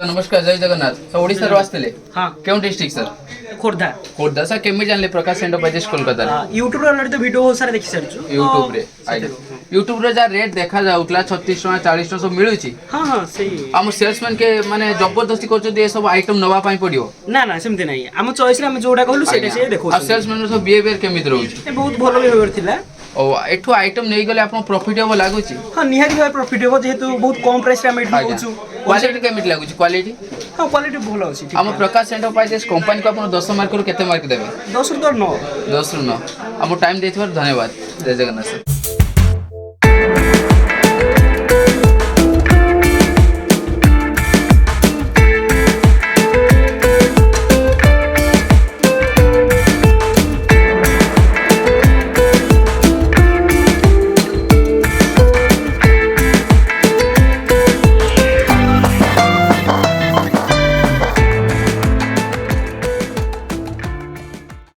नमस्कार जय जगन्नाथ सर ओडिसा रो आस्ते हां केउं district sir Khordha Khordha sir केमि जानले प्रकाश एंटरप्राइजेस कोलकाता यूट्यूब रे ऑलरेडी तो वीडियो बहुत सारे देखि सारछु यूट्यूब रे यूट्यूब रे जा रेट देखा जाउतला 36 टका 40 टका सब मिलुची हां हां सही हम सेल्समैन के माने जबरदस्ती करछु दे सब आइटम नवा पाई पडियो ना ना सेमते नाही हम चॉइस रे हम जोडा कहलु सेटा से देखो आ सेल्समैन सब बिहेवियर केमित रहउची ए बहुत भलो बिहेवियर थिला ओ एठो आइटम नै गले आपन प्रॉफिटेबल लागुची हां निहारी भाई प्रॉफिटेबल जेहेतु बहुत कम प्राइस रे हम एठो होछु क्वालिटी केमित लागुची क्वालिटी हां क्वालिटी भलो अछि हम प्रकाश एंटरप्राइजेस कंपनी को आपन 10 मार्क केते मार्क देबे 10 रु 9 10 रु 9 हम टाइम देथिबार धन्यवाद जय जगन्नाथ सर।